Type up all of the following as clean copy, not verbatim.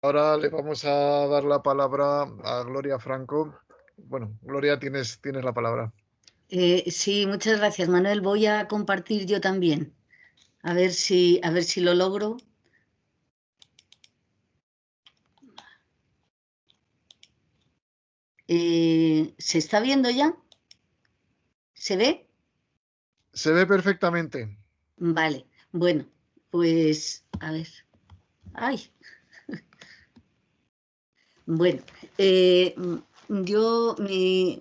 Ahora le vamos a dar la palabra a Gloria Franco. Bueno, Gloria, tienes la palabra. Sí, muchas gracias, Manuel. Voy a compartir yo también. A ver si lo logro. ¿Se está viendo ya? ¿Se ve? Se ve perfectamente. Vale. Bueno, pues a ver. Ay, bueno. Mi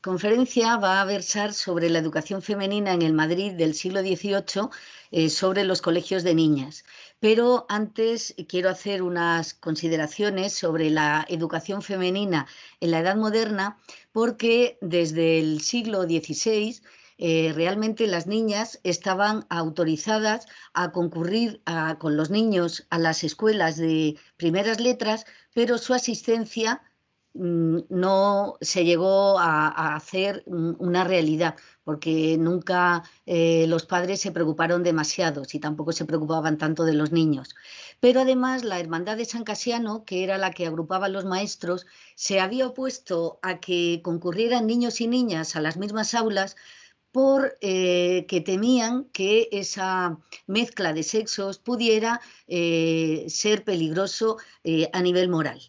conferencia va a versar sobre la educación femenina en el Madrid del siglo XVIII, sobre los colegios de niñas. Pero antes quiero hacer unas consideraciones sobre la educación femenina en la Edad Moderna, porque desde el siglo XVI realmente las niñas estaban autorizadas a concurrir con los niños a las escuelas de primeras letras, pero su asistencia no se llegó a hacer una realidad, porque nunca los padres se preocuparon demasiado y tampoco se preocupaban tanto de los niños. Pero además la Hermandad de San Casiano, que era la que agrupaba a los maestros, se había opuesto a que concurrieran niños y niñas a las mismas aulas por que temían que esa mezcla de sexos pudiera ser peligroso a nivel moral.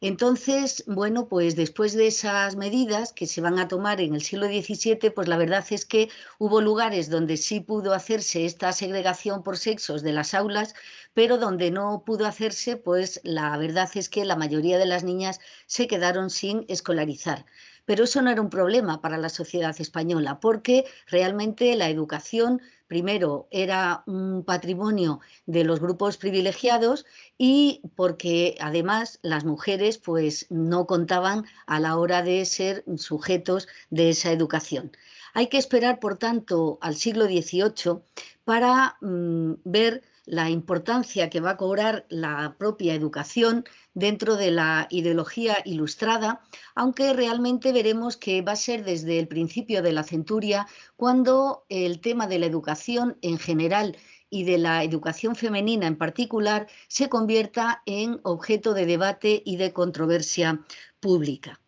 Entonces, bueno, pues después de esas medidas que se van a tomar en el siglo XVII, pues la verdad es que hubo lugares donde sí pudo hacerse esta segregación por sexos de las aulas, pero donde no pudo hacerse, pues la verdad es que la mayoría de las niñas se quedaron sin escolarizar. Pero eso no era un problema para la sociedad española, porque realmente la educación, primero, era un patrimonio de los grupos privilegiados, y porque además las mujeres pues no contaban a la hora de ser sujetos de esa educación. Hay que esperar, por tanto, al siglo XVIII para ver la importancia que va a cobrar la propia educación dentro de la ideología ilustrada, aunque realmente veremos que va a ser desde el principio de la centuria cuando el tema de la educación en general y de la educación femenina en particular se convierta en objeto de debate y de controversia pública.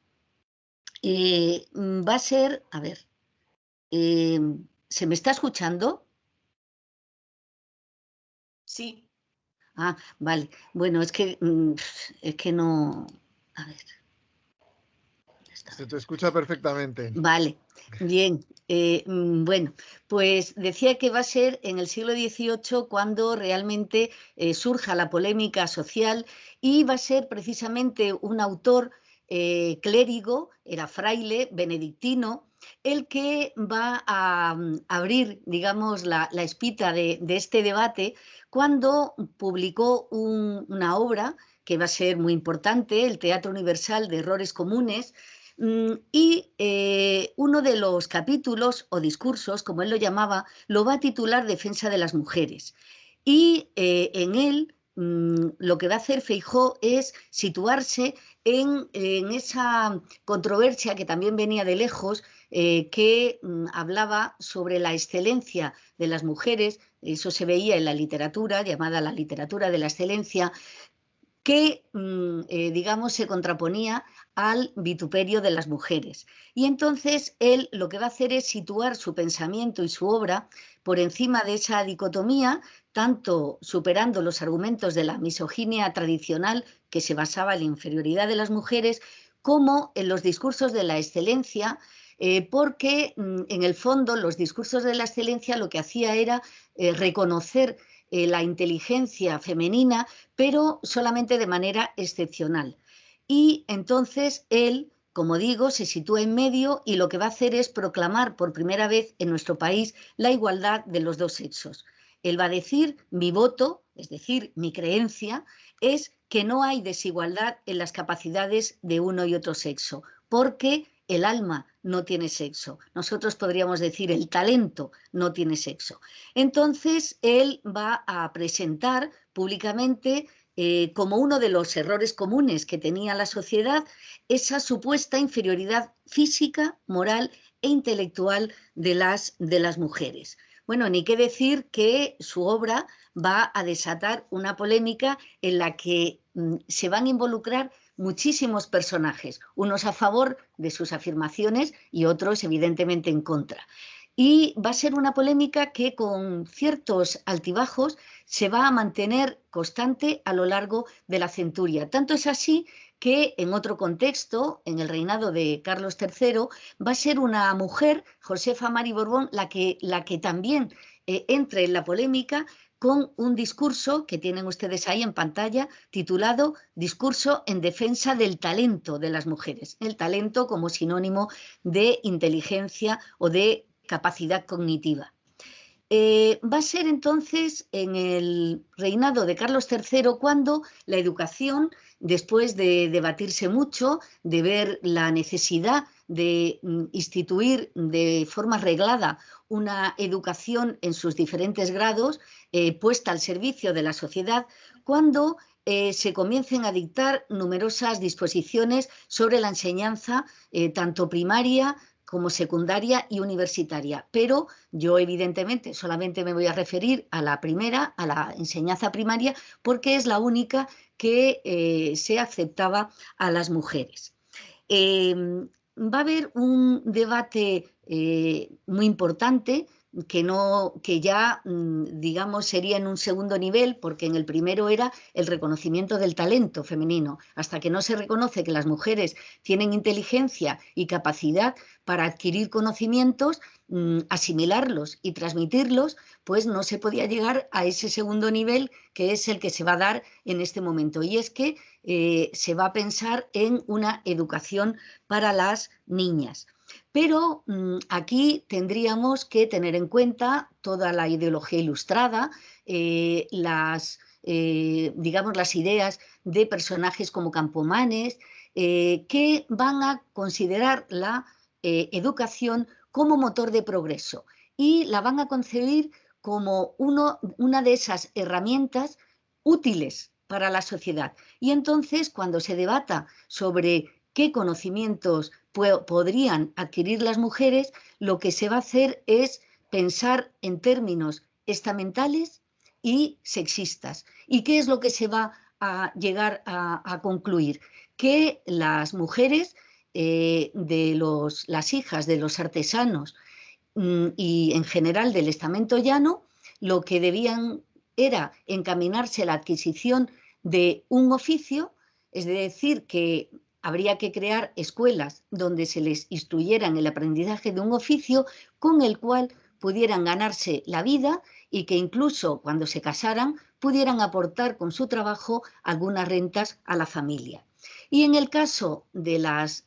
Va a ser, a ver, eh, ¿se me está escuchando? Sí, Ah, vale. Bueno, es que no. A ver, ¿dónde está? Se te escucha perfectamente. Vale, bien. Bueno, pues decía que va a ser en el siglo XVIII cuando realmente surja la polémica social, y va a ser precisamente un autor clérigo, era fraile, benedictino, el que va a abrir, digamos, la espita de este debate cuando publicó una obra que va a ser muy importante, el Teatro Universal de Errores Comunes. Y uno de los capítulos o discursos, como él lo llamaba, lo va a titular Defensa de las mujeres. Y en él lo que va a hacer Feijóo es situarse en esa controversia que también venía de lejos, que hablaba sobre la excelencia de las mujeres. Eso se veía en la literatura, llamada la literatura de la excelencia, que, digamos, se contraponía al vituperio de las mujeres. Y entonces él lo que va a hacer es situar su pensamiento y su obra por encima de esa dicotomía, tanto superando los argumentos de la misoginia tradicional, que se basaba en la inferioridad de las mujeres, como en los discursos de la excelencia, porque en el fondo los discursos de la excelencia lo que hacía era reconocer la inteligencia femenina, pero solamente de manera excepcional. Y entonces él, como digo, se sitúa en medio, y lo que va a hacer es proclamar por primera vez en nuestro país la igualdad de los dos sexos. Él va a decir: mi voto, es decir, mi creencia, es que no hay desigualdad en las capacidades de uno y otro sexo, porque el alma no tiene sexo. Nosotros podríamos decir el talento no tiene sexo. Entonces, él va a presentar públicamente, como uno de los errores comunes que tenía la sociedad, esa supuesta inferioridad física, moral e intelectual de las mujeres. Bueno, ni qué decir que su obra va a desatar una polémica en la que se van a involucrar muchísimos personajes, unos a favor de sus afirmaciones y otros evidentemente en contra. Y va a ser una polémica que con ciertos altibajos se va a mantener constante a lo largo de la centuria. Tanto es así que en otro contexto, en el reinado de Carlos III, va a ser una mujer, Josefa Mari Borbón, la que también entre en la polémica con un discurso que tienen ustedes ahí en pantalla titulado Discurso en defensa del talento de las mujeres. El talento como sinónimo de inteligencia o de capacidad cognitiva. Va a ser entonces en el reinado de Carlos III cuando la educación, después de debatirse mucho, de ver la necesidad de instituir de forma reglada una educación en sus diferentes grados, puesta al servicio de la sociedad, cuando se comiencen a dictar numerosas disposiciones sobre la enseñanza, tanto primaria como secundaria y universitaria. Pero yo evidentemente solamente me voy a referir a la primera, a la enseñanza primaria, porque es la única que se aceptaba a las mujeres. Va a haber un debate muy importante que ya, digamos, sería en un segundo nivel, porque en el primero era el reconocimiento del talento femenino. Hasta que no se reconoce que las mujeres tienen inteligencia y capacidad para adquirir conocimientos, asimilarlos y transmitirlos, pues no se podía llegar a ese segundo nivel, que es el que se va a dar en este momento. Y es que se va a pensar en una educación para las niñas. Pero aquí tendríamos que tener en cuenta toda la ideología ilustrada, digamos, las ideas de personajes como Campomanes, que van a considerar la educación como motor de progreso y la van a concebir como una de esas herramientas útiles para la sociedad. Y entonces, cuando se debata sobre qué conocimientos podrían adquirir las mujeres, lo que se va a hacer es pensar en términos estamentales y sexistas. ¿Y qué es lo que se va a llegar a concluir? Que las mujeres, las hijas de los artesanos y en general del estamento llano, lo que debían era encaminarse a la adquisición de un oficio, es decir, que habría que crear escuelas donde se les instruyera en el aprendizaje de un oficio con el cual pudieran ganarse la vida y que incluso cuando se casaran pudieran aportar con su trabajo algunas rentas a la familia. Y en el caso de las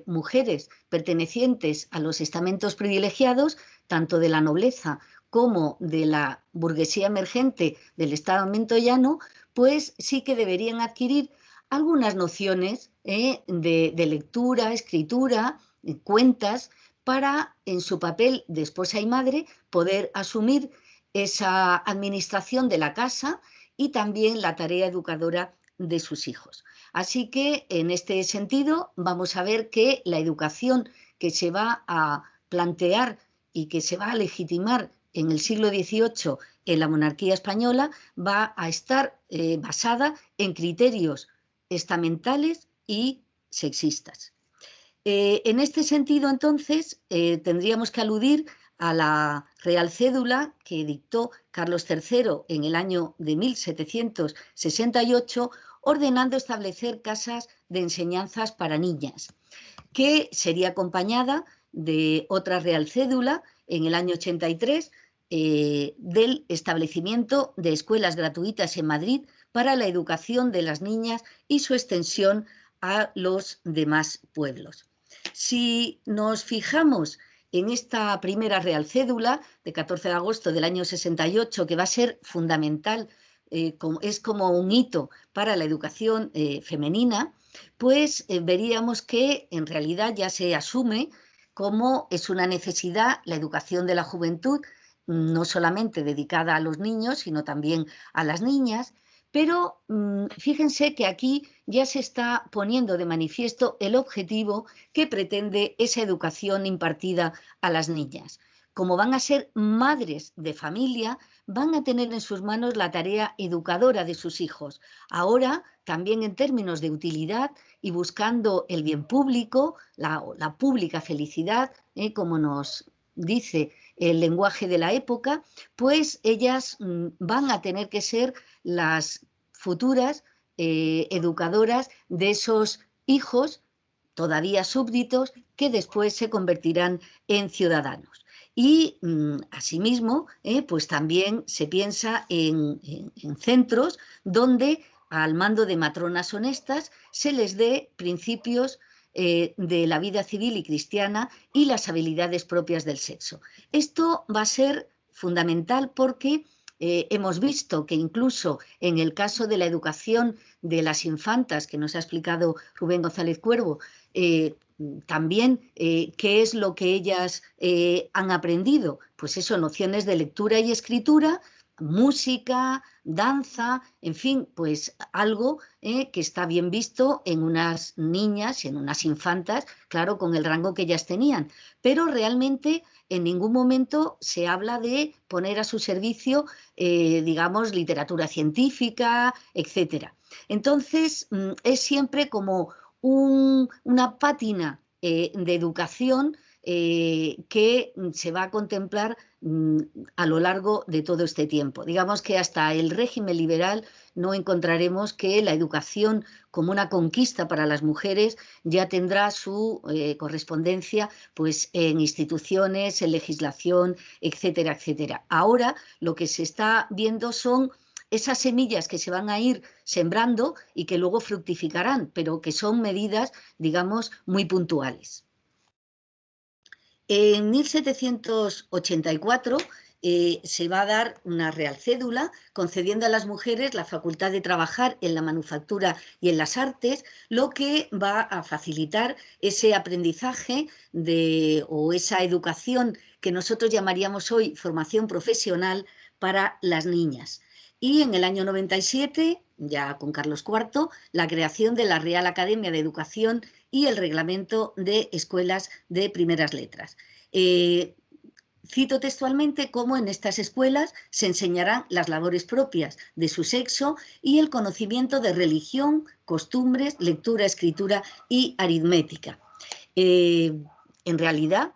mujeres pertenecientes a los estamentos privilegiados, tanto de la nobleza como de la burguesía emergente del estamento llano, pues sí que deberían adquirir algunas nociones de lectura, escritura, cuentas, para, en su papel de esposa y madre, poder asumir esa administración de la casa y también la tarea educadora de sus hijos. Así que, en este sentido, vamos a ver que la educación que se va a plantear y que se va a legitimar en el siglo XVIII en la monarquía española va a estar basada en criterios estamentales y sexistas. En este sentido, entonces, tendríamos que aludir a la Real Cédula que dictó Carlos III en el año de 1768, ordenando establecer casas de enseñanzas para niñas, que sería acompañada de otra Real Cédula en el año 83 del establecimiento de escuelas gratuitas en Madrid para la educación de las niñas y su extensión a los demás pueblos. Si nos fijamos en esta primera Real Cédula de 14 de agosto del año 68, que va a ser fundamental, es como un hito para la educación femenina, pues veríamos que en realidad ya se asume como es una necesidad la educación de la juventud, no solamente dedicada a los niños, sino también a las niñas. Pero fíjense que aquí ya se está poniendo de manifiesto el objetivo que pretende esa educación impartida a las niñas. como van a ser madres de familia, van a tener en sus manos la tarea educadora de sus hijos. Ahora, también en términos de utilidad y buscando el bien público, la pública felicidad, como nos dice el lenguaje de la época, pues ellas van a tener que ser las futuras educadoras de esos hijos todavía súbditos que después se convertirán en ciudadanos. Y asimismo, pues también se piensa en centros donde al mando de matronas honestas se les dé principios de la vida civil y cristiana y las habilidades propias del sexo. Esto va a ser fundamental porque hemos visto que incluso en el caso de la educación de las infantas, que nos ha explicado Rubén González Cuervo, también qué es lo que ellas han aprendido. Pues eso, nociones de lectura y escritura, música, danza, en fin, pues algo que está bien visto en unas niñas y en unas infantas, claro, con el rango que ellas tenían, pero realmente en ningún momento se habla de poner a su servicio, digamos, literatura científica, etcétera. Entonces, es siempre como una pátina de educación que se va a contemplar a lo largo de todo este tiempo. Digamos que hasta el régimen liberal no encontraremos que la educación como una conquista para las mujeres ya tendrá su correspondencia pues, en instituciones, en legislación, etcétera, etcétera. Ahora lo que se está viendo son esas semillas que se van a ir sembrando y que luego fructificarán, pero que son medidas, digamos, muy puntuales. En 1784 se va a dar una real cédula concediendo a las mujeres la facultad de trabajar en la manufactura y en las artes, lo que va a facilitar ese aprendizaje o esa educación que nosotros llamaríamos hoy formación profesional para las niñas. Y en el año 97, ya con Carlos IV, la creación de la Real Academia de Educación y el reglamento de escuelas de primeras letras. Cito textualmente cómo en estas escuelas se enseñarán las labores propias de su sexo y el conocimiento de religión, costumbres, lectura, escritura y aritmética. En realidad,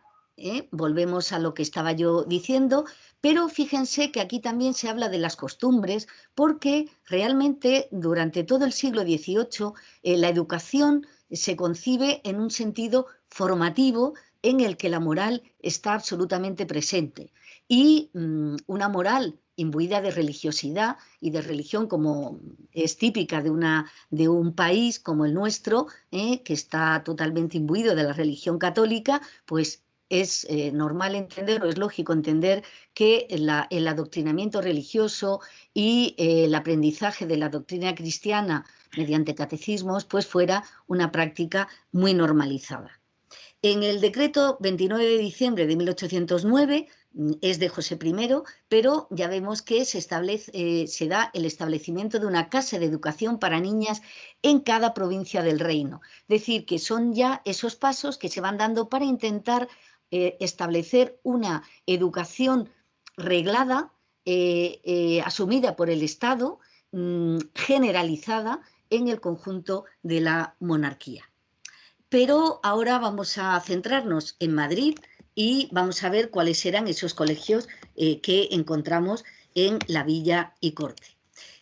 volvemos a lo que estaba yo diciendo, pero fíjense que aquí también se habla de las costumbres porque realmente durante todo el siglo XVIII la educación se concibe en un sentido formativo en el que la moral está absolutamente presente y una moral imbuida de religiosidad y de religión como es típica de un país como el nuestro, que está totalmente imbuido de la religión católica, pues es normal entender o es lógico entender que el adoctrinamiento religioso y el aprendizaje de la doctrina cristiana mediante catecismos pues fuera una práctica muy normalizada. En el decreto 29 de diciembre de 1809 es de José I, pero ya vemos que se da el establecimiento de una casa de educación para niñas en cada provincia del reino. Es decir, que son ya esos pasos que se van dando para intentar establecer una educación reglada, asumida por el Estado, generalizada en el conjunto de la monarquía. Pero ahora vamos a centrarnos en Madrid y vamos a ver cuáles eran esos colegios que encontramos en la Villa y Corte.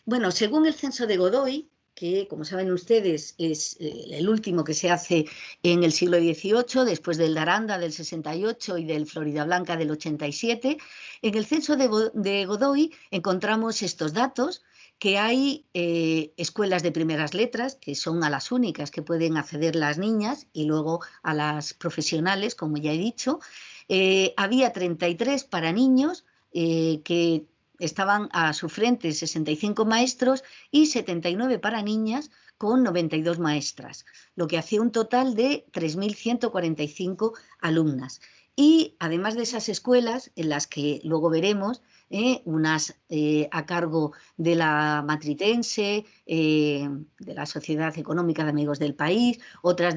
Bueno, según el censo de Godoy, que como saben ustedes es el último que se hace en el siglo XVIII, después del de Aranda del 68 y del Floridablanca del 87, en el censo de Godoy encontramos estos datos, que hay escuelas de primeras letras, que son a las únicas que pueden acceder las niñas, y luego a las profesionales, como ya he dicho. Había 33 para niños, que estaban a su frente 65 maestros, y 79 para niñas, con 92 maestras, lo que hacía un total de 3.145 alumnas. Y además de esas escuelas, en las que luego veremos, unas a cargo de la Matritense, de la Sociedad Económica de Amigos del País, otras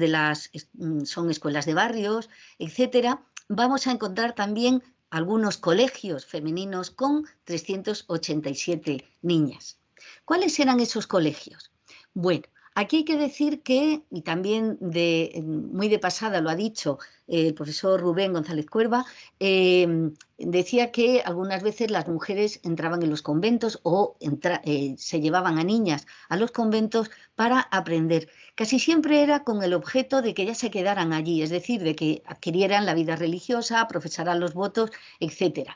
son escuelas de barrios, etcétera. Vamos a encontrar también algunos colegios femeninos con 387 niñas. ¿Cuáles eran esos colegios? Bueno, aquí hay que decir que, y también muy de pasada lo ha dicho el profesor Rubén González Cuerva, decía que algunas veces las mujeres entraban en los conventos o se llevaban a niñas a los conventos para aprender. Casi siempre era con el objeto de que ellas se quedaran allí, es decir, de que adquirieran la vida religiosa, profesaran los votos, etc.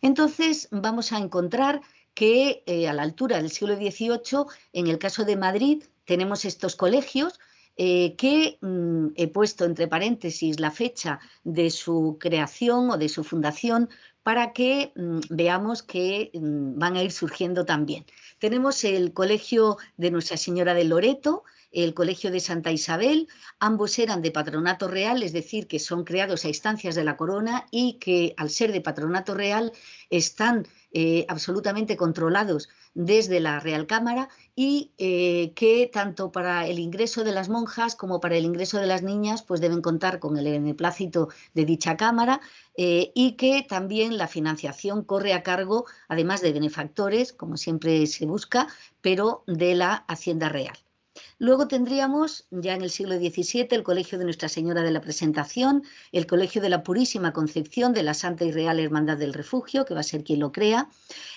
Entonces vamos a encontrar que a la altura del siglo XVIII, en el caso de Madrid, tenemos estos colegios que he puesto entre paréntesis la fecha de su creación o de su fundación para que veamos que van a ir surgiendo también. Tenemos el Colegio de Nuestra Señora de Loreto, el Colegio de Santa Isabel, ambos eran de patronato real, es decir, que son creados a instancias de la corona y que al ser de patronato real están absolutamente controlados desde la Real Cámara y que tanto para el ingreso de las monjas como para el ingreso de las niñas pues deben contar con el beneplácito de dicha Cámara y que también la financiación corre a cargo, además de benefactores, como siempre se busca, pero de la Hacienda Real. Luego tendríamos, ya en el siglo XVII, el Colegio de Nuestra Señora de la Presentación, el Colegio de la Purísima Concepción de la Santa y Real Hermandad del Refugio, que va a ser quien lo crea,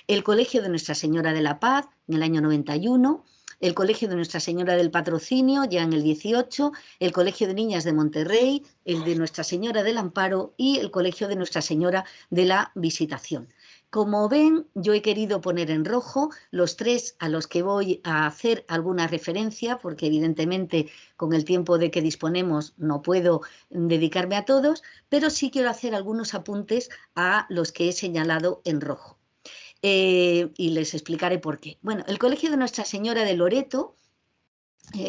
el Colegio de Nuestra Señora de la Paz, en el año 91, el Colegio de Nuestra Señora del Patrocinio, ya en el 18, el Colegio de Niñas de Monterrey, el de Nuestra Señora del Amparo y el Colegio de Nuestra Señora de la Visitación. Como ven, yo he querido poner en rojo los tres a los que voy a hacer alguna referencia, porque evidentemente con el tiempo de que disponemos no puedo dedicarme a todos, pero sí quiero hacer algunos apuntes a los que he señalado en rojo. Y les explicaré por qué. Bueno, el Colegio de Nuestra Señora de Loreto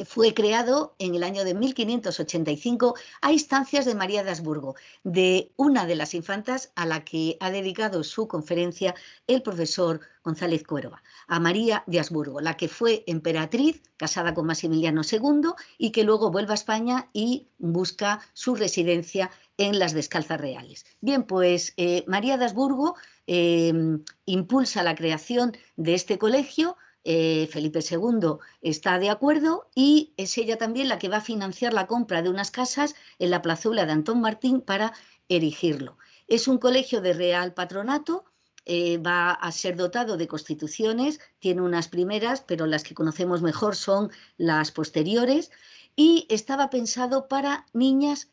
fue creado en el año de 1585 a instancias de María de Habsburgo, de una de las infantas a la que ha dedicado su conferencia el profesor González Cuerva, a María de Habsburgo, la que fue emperatriz, casada con Maximiliano II, y que luego vuelve a España y busca su residencia en las Descalzas Reales. Bien, pues María de Habsburgo impulsa la creación de este colegio. Felipe II está de acuerdo y es ella también la que va a financiar la compra de unas casas en la plazuela de Antón Martín para erigirlo. Es un colegio de real patronato, va a ser dotado de constituciones, tiene unas primeras, pero las que conocemos mejor son las posteriores, y estaba pensado para niñas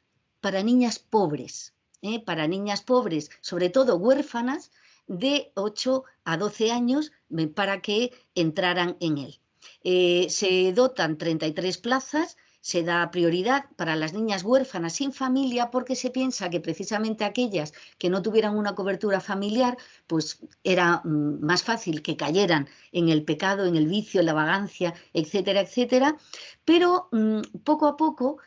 pobres, para niñas pobres, sobre todo huérfanas, de 8 a 12 años para que entraran en él. Se dotan 33 plazas, se da prioridad para las niñas huérfanas sin familia porque se piensa que precisamente aquellas que no tuvieran una cobertura familiar, pues era más fácil que cayeran en el pecado, en el vicio, en la vagancia, etcétera, etcétera. Pero poco a poco,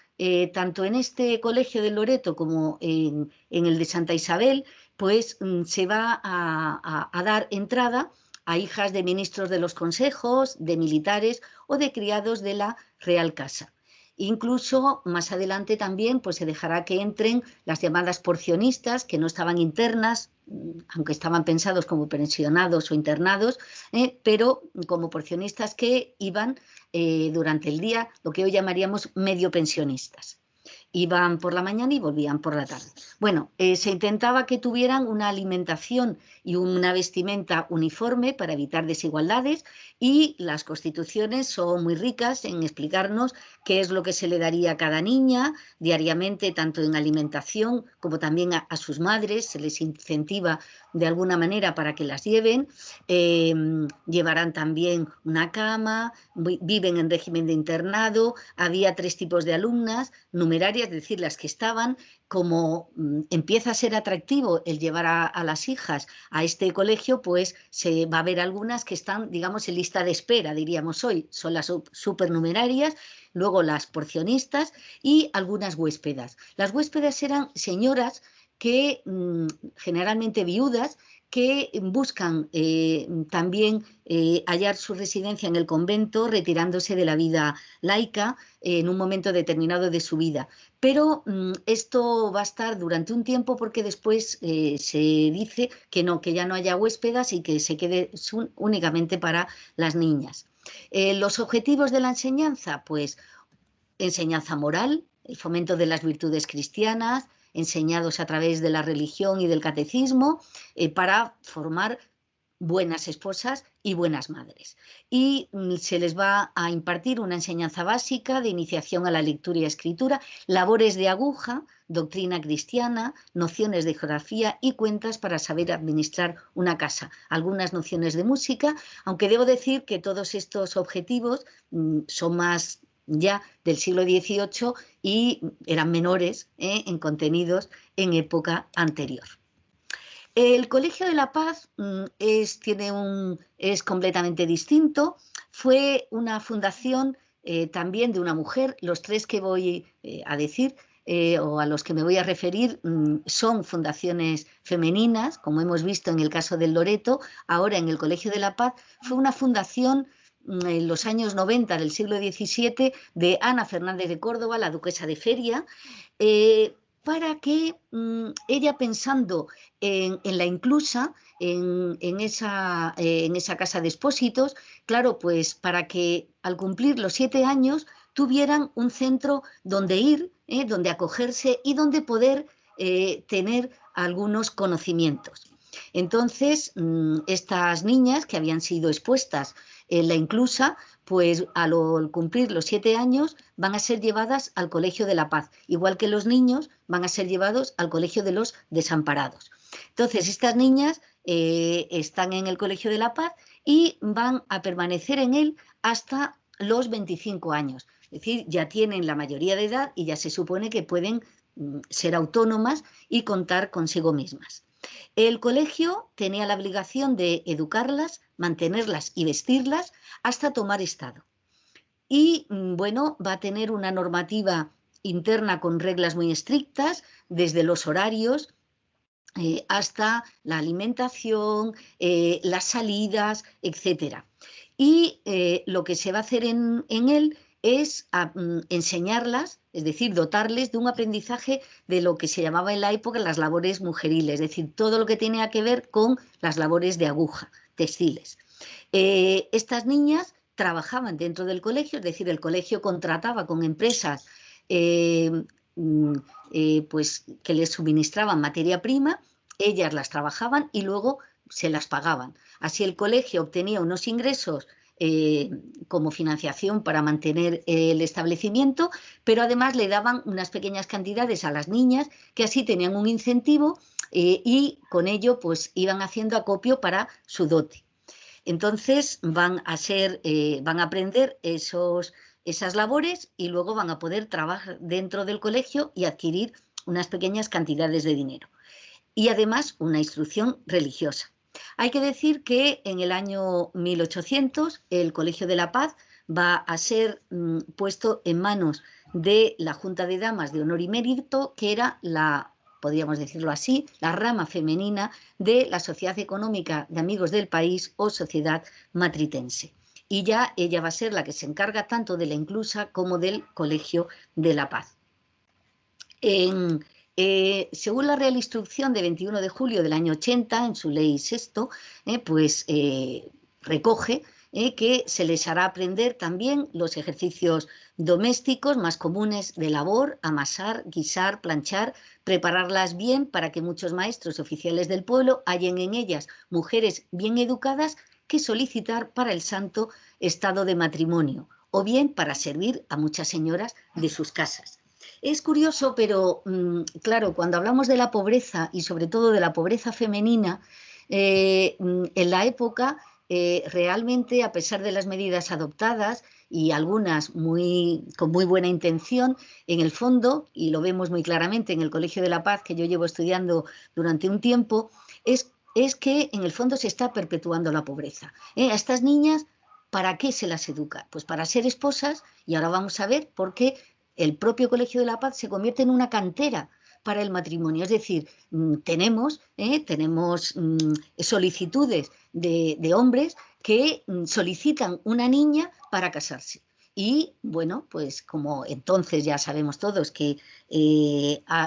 tanto en este colegio de Loreto como en el de Santa Isabel, pues se va a dar entrada a hijas de ministros de los consejos, de militares o de criados de la Real Casa. Incluso más adelante también pues, se dejará que entren las llamadas porcionistas, que no estaban internas, aunque estaban pensados como pensionados o internados, pero como porcionistas que iban durante el día, lo que hoy llamaríamos medio pensionistas. Iban por la mañana y volvían por la tarde. Bueno, se intentaba que tuvieran una alimentación y una vestimenta uniforme para evitar desigualdades y las constituciones son muy ricas en explicarnos qué es lo que se le daría a cada niña diariamente, tanto en alimentación como también a sus madres, se les incentiva de alguna manera para que las lleven, llevarán también una cama, viven en régimen de internado, había 3 tipos de alumnas, numerarias, es decir, las que estaban, como empieza a ser atractivo el llevar a las hijas a este colegio, pues se va a ver algunas que están, digamos, en lista de espera, diríamos hoy, son las supernumerarias, luego las porcionistas y algunas huéspedas. Las huéspedas eran señoras que generalmente viudas, que buscan también hallar su residencia en el convento, retirándose de la vida laica en un momento determinado de su vida. Pero esto va a estar durante un tiempo, porque después se dice que no, que ya no haya huéspedas y que se quede únicamente para las niñas. Los objetivos de la enseñanza, pues enseñanza moral, el fomento de las virtudes cristianas, enseñados a través de la religión y del catecismo, para formar buenas esposas y buenas madres. Y se les va a impartir una enseñanza básica de iniciación a la lectura y escritura, labores de aguja, doctrina cristiana, nociones de geografía y cuentas para saber administrar una casa, algunas nociones de música, aunque debo decir que todos estos objetivos son más ya del siglo XVIII y eran menores en contenidos en época anterior. El Colegio de la Paz es completamente distinto. Fue una fundación también de una mujer. Los tres que voy a decir o a los que me voy a referir son fundaciones femeninas, como hemos visto en el caso del Loreto. Ahora, en el Colegio de la Paz fue una fundación en los años 90 del siglo XVII de Ana Fernández de Córdoba, la duquesa de Feria, para que ella, pensando en la inclusa, en esa casa de expósitos, claro, pues para que al cumplir los 7 años tuvieran un centro donde ir, donde acogerse y donde poder tener algunos conocimientos. Entonces, estas niñas que habían sido expuestas en la inclusa, pues al cumplir los 7 años van a ser llevadas al Colegio de la Paz, igual que los niños van a ser llevados al Colegio de los Desamparados. Entonces, estas niñas están en el Colegio de la Paz y van a permanecer en él hasta los 25 años. Es decir, ya tienen la mayoría de edad y ya se supone que pueden ser autónomas y contar consigo mismas. El colegio tenía la obligación de educarlas, mantenerlas y vestirlas hasta tomar estado. Y bueno, va a tener una normativa interna con reglas muy estrictas, desde los horarios hasta la alimentación, las salidas, etc. Y lo que se va a hacer en él es enseñarlas, es decir, dotarles de un aprendizaje de lo que se llamaba en la época las labores mujeriles, es decir, todo lo que tenía que ver con las labores de aguja, textiles. Estas niñas trabajaban dentro del colegio, es decir, el colegio contrataba con empresas pues, que les suministraban materia prima, ellas las trabajaban y luego se las pagaban. Así el colegio obtenía unos ingresos como financiación para mantener el establecimiento, pero además le daban unas pequeñas cantidades a las niñas que así tenían un incentivo y con ello pues iban haciendo acopio para su dote. Entonces van a aprender esas labores y luego van a poder trabajar dentro del colegio y adquirir unas pequeñas cantidades de dinero. Y además una instrucción religiosa. Hay que decir que en el año 1800 el Colegio de la Paz va a ser puesto en manos de la Junta de Damas de Honor y Mérito, que era podríamos decirlo así, la rama femenina de la Sociedad Económica de Amigos del País o Sociedad Matritense. Y ya ella va a ser la que se encarga tanto de la inclusa como del Colegio de la Paz. Según la Real Instrucción de 21 de julio del año 80, en su ley sexto, pues recoge que se les hará aprender también los ejercicios domésticos más comunes de labor, amasar, guisar, planchar, prepararlas bien para que muchos maestros oficiales del pueblo hallen en ellas mujeres bien educadas que solicitar para el santo estado de matrimonio o bien para servir a muchas señoras de sus casas. Es curioso, pero claro, cuando hablamos de la pobreza y sobre todo de la pobreza femenina, en la época realmente, a pesar de las medidas adoptadas y algunas con muy buena intención, en el fondo, y lo vemos muy claramente en el Colegio de la Paz, que yo llevo estudiando durante un tiempo, es que en el fondo se está perpetuando la pobreza. A estas niñas, ¿para qué se las educa? Pues para ser esposas, y ahora vamos a ver por qué el propio Colegio de la Paz se convierte en una cantera para el matrimonio. Es decir, tenemos solicitudes de hombres que solicitan una niña para casarse. Y bueno, pues como entonces ya sabemos todos que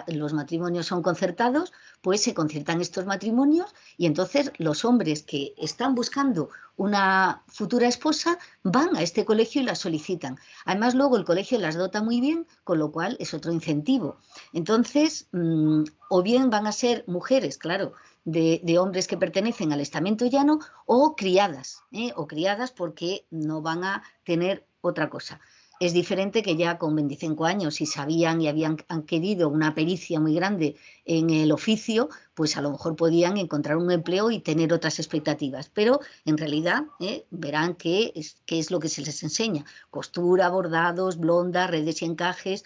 los matrimonios son concertados, pues se concertan estos matrimonios y entonces los hombres que están buscando una futura esposa van a este colegio y la solicitan. Además, luego el colegio las dota muy bien, con lo cual es otro incentivo. Entonces, o bien van a ser mujeres, claro, de hombres que pertenecen al estamento llano o criadas porque no van a tener otra cosa. Es diferente que ya con 25 años, si sabían y han querido una pericia muy grande en el oficio, pues a lo mejor podían encontrar un empleo y tener otras expectativas. Pero en realidad verán qué es lo que se les enseña. Costura, bordados, blondas, redes y encajes,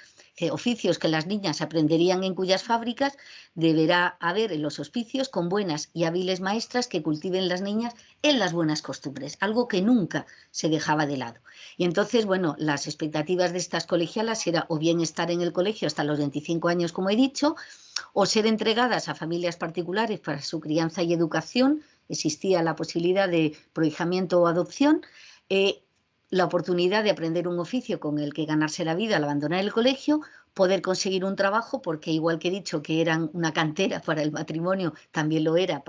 oficios que las niñas aprenderían en cuyas fábricas deberá haber en los hospicios con buenas y hábiles maestras que cultiven las niñas en las buenas costumbres, algo que nunca se dejaba de lado. Y entonces, bueno, las expectativas de estas colegialas era o bien estar en el colegio hasta los 25 años, como he dicho, o ser entregadas a familias particulares para su crianza y educación. Existía la posibilidad de prohijamiento o adopción, la oportunidad de aprender un oficio con el que ganarse la vida al abandonar el colegio, poder conseguir un trabajo, porque igual que he dicho que eran una cantera para el matrimonio, también lo era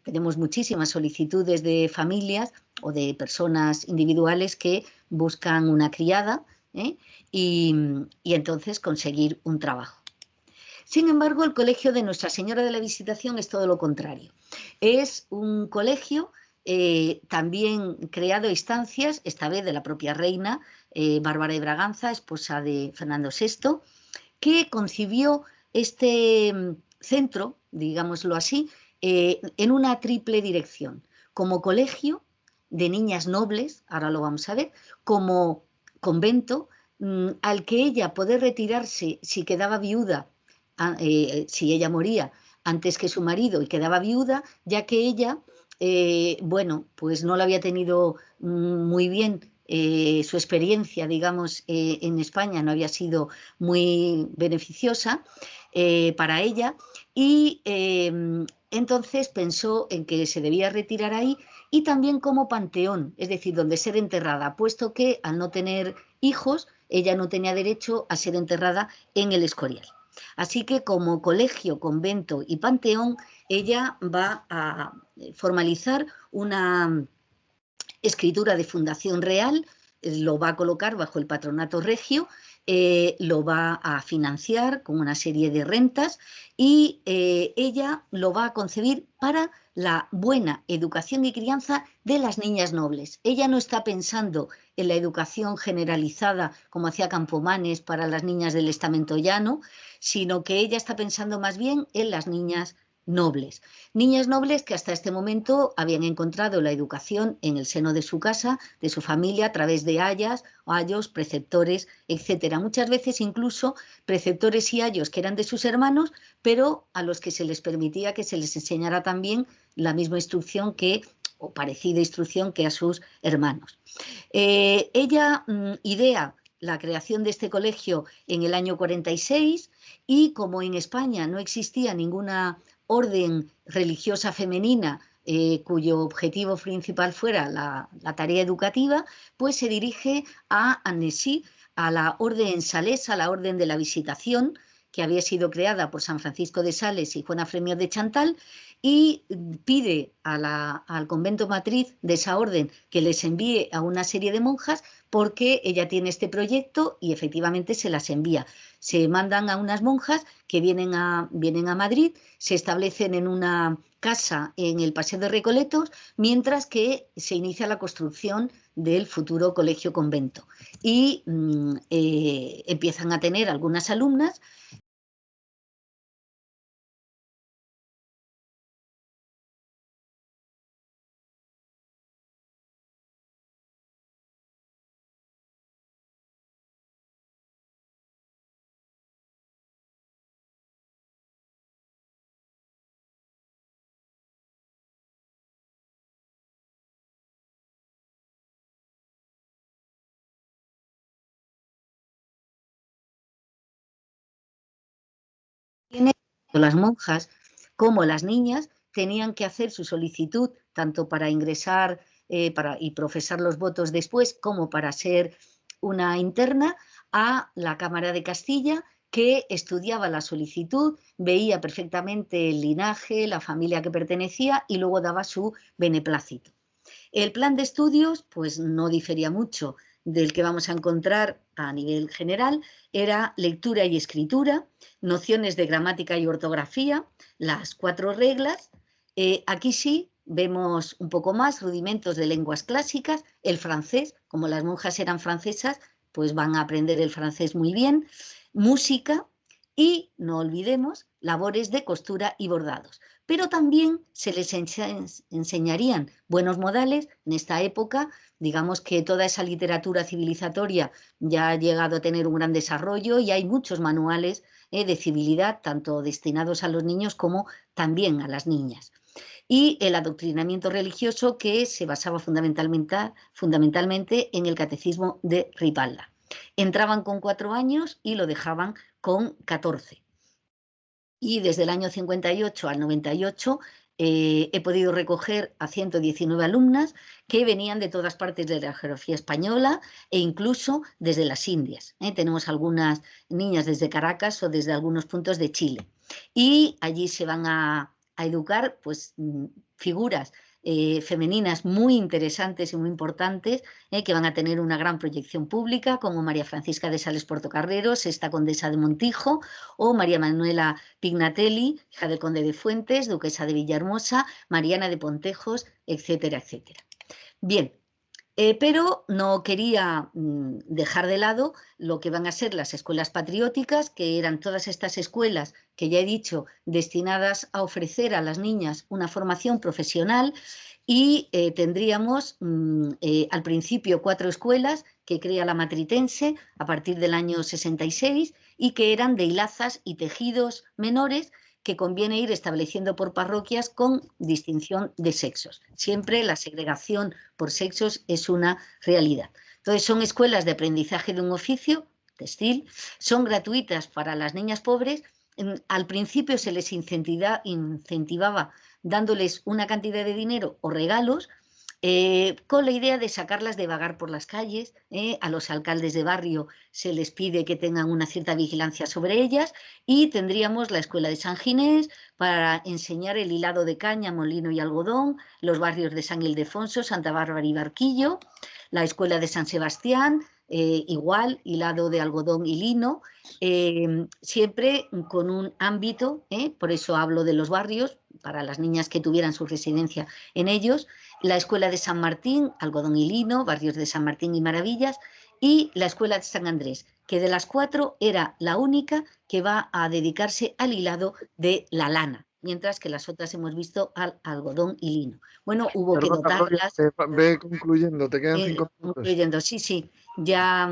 tenemos muchísimas solicitudes de familias o de personas individuales que buscan una criada, y entonces conseguir un trabajo. Sin embargo, el colegio de Nuestra Señora de la Visitación es todo lo contrario. Es un colegio también creado a instancias, esta vez de la propia reina Bárbara de Braganza, esposa de Fernando VI, que concibió este centro, digámoslo así, en una triple dirección, como colegio de niñas nobles, ahora lo vamos a ver, como convento al que ella poder retirarse si quedaba viuda, si ella moría antes que su marido y quedaba viuda, ya que ella, bueno, pues no la había tenido muy bien. Su experiencia, digamos, en España no había sido muy beneficiosa para ella y entonces pensó en que se debía retirar ahí y también como panteón, es decir, donde ser enterrada, puesto que al no tener hijos, ella no tenía derecho a ser enterrada en el Escorial. Así que como colegio, convento y panteón, ella va a formalizar una escritura de fundación real, lo va a colocar bajo el patronato regio, lo va a financiar con una serie de rentas y ella lo va a concebir para la buena educación y crianza de las niñas nobles. Ella no está pensando en la educación generalizada como hacía Campomanes para las niñas del estamento llano, sino que ella está pensando más bien en las niñas nobles. Niñas nobles que hasta este momento habían encontrado la educación en el seno de su casa, de su familia, a través de ayos, preceptores, etcétera. Muchas veces incluso preceptores y ayos que eran de sus hermanos, pero a los que se les permitía que se les enseñara también la misma instrucción o parecida instrucción que a sus hermanos. Ella idea la creación de este colegio en el año 46 y como en España no existía ninguna orden religiosa femenina cuyo objetivo principal fuera la tarea educativa, pues se dirige a Annecy, a la orden salesa, a la orden de la Visitación, que había sido creada por San Francisco de Sales y Juana Fremier de Chantal, y pide al convento matriz de esa orden que les envíe a una serie de monjas porque ella tiene este proyecto y efectivamente se las envía. Se mandan a unas monjas que vienen a Madrid, se establecen en una casa en el Paseo de Recoletos, mientras que se inicia la construcción del futuro colegio convento. Y empiezan a tener algunas alumnas las monjas como las niñas tenían que hacer su solicitud tanto para ingresar y profesar los votos después como para ser una interna a la Cámara de Castilla, que estudiaba la solicitud, veía perfectamente el linaje, la familia que pertenecía y luego daba su beneplácito. El plan de estudios pues no difería mucho del que vamos a encontrar a nivel general, era lectura y escritura, nociones de gramática y ortografía, las 4 reglas. Aquí sí vemos un poco más rudimentos de lenguas clásicas, el francés, como las monjas eran francesas, pues van a aprender el francés muy bien, música y, no olvidemos, labores de costura y bordados. Pero también se les enseñarían buenos modales en esta época. Digamos que toda esa literatura civilizatoria ya ha llegado a tener un gran desarrollo y hay muchos manuales de civilidad, tanto destinados a los niños como también a las niñas. Y el adoctrinamiento religioso, que se basaba fundamentalmente en el catecismo de Ripalda. Entraban con 4 años y lo dejaban con 14. Y desde el año 58 al 98 he podido recoger a 119 alumnas que venían de todas partes de la geografía española e incluso desde las Indias. Tenemos algunas niñas desde Caracas o desde algunos puntos de Chile. Y allí se van a educar pues, figuras femeninas muy interesantes y muy importantes, que van a tener una gran proyección pública, como María Francisca de Sales Portocarrero, sexta condesa de Montijo, o María Manuela Pignatelli, hija del conde de Fuentes, duquesa de Villahermosa, Mariana de Pontejos, etcétera, etcétera. Bien, pero no quería dejar de lado lo que van a ser las escuelas patrióticas, que eran todas estas escuelas que ya he dicho, destinadas a ofrecer a las niñas una formación profesional, y tendríamos al principio 4 escuelas que crea la Matritense a partir del año 66 y que eran de hilazas y tejidos menores, que conviene ir estableciendo por parroquias con distinción de sexos. Siempre la segregación por sexos es una realidad. Entonces son escuelas de aprendizaje de un oficio, textil, son gratuitas para las niñas pobres. Al principio se les incentivaba dándoles una cantidad de dinero o regalos, con la idea de sacarlas de vagar por las calles. A los alcaldes de barrio se les pide que tengan una cierta vigilancia sobre ellas, y tendríamos la escuela de San Ginés para enseñar el hilado de caña, molino y algodón, los barrios de San Ildefonso, Santa Bárbara y Barquillo, la escuela de San Sebastián, igual, hilado de algodón y lino, siempre con un ámbito, por eso hablo de los barrios, para las niñas que tuvieran su residencia en ellos, la escuela de San Martín, algodón y lino, barrios de San Martín y Maravillas, y la escuela de San Andrés, que de las 4 era la única que va a dedicarse al hilado de la lana, mientras que las otras hemos visto al algodón y lino. Bueno, hubo que Perdona, Gloria, dotarlas. ve concluyendo, te quedan 5 minutos. Concluyendo, sí. Ya,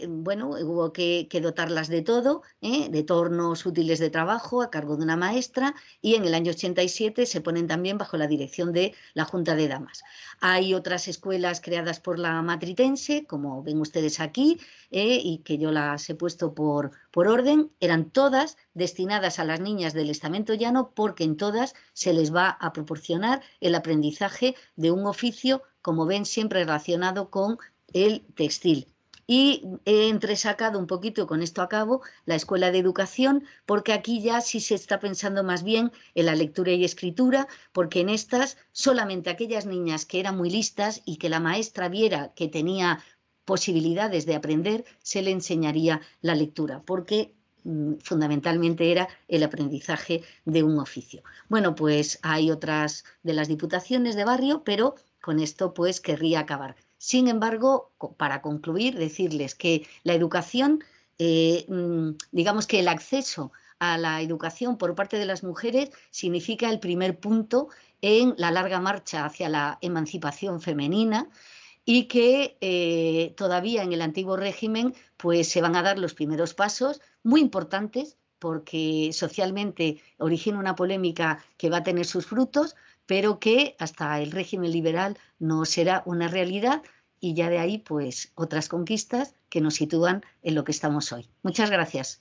bueno, hubo que dotarlas de todo, de tornos útiles de trabajo a cargo de una maestra, y en el año 87 se ponen también bajo la dirección de la Junta de Damas. Hay otras escuelas creadas por la Matritense, como ven ustedes aquí, y que yo las he puesto por orden. Eran todas destinadas a las niñas del estamento llano, porque en todas se les va a proporcionar el aprendizaje de un oficio, como ven, siempre relacionado con el textil. Y he entresacado un poquito, con esto acabo, la escuela de educación, porque aquí ya sí se está pensando más bien en la lectura y escritura, porque en estas solamente aquellas niñas que eran muy listas y que la maestra viera que tenía posibilidades de aprender, se le enseñaría la lectura, porque fundamentalmente era el aprendizaje de un oficio. Bueno, pues hay otras de las diputaciones de barrio, pero con esto pues querría acabar. Sin embargo, para concluir, decirles que la educación, digamos que el acceso a la educación por parte de las mujeres significa el primer punto en la larga marcha hacia la emancipación femenina, y que todavía en el antiguo régimen pues se van a dar los primeros pasos muy importantes, porque socialmente origina una polémica que va a tener sus frutos, pero que hasta el régimen liberal no será una realidad, y ya de ahí pues otras conquistas que nos sitúan en lo que estamos hoy. Muchas gracias.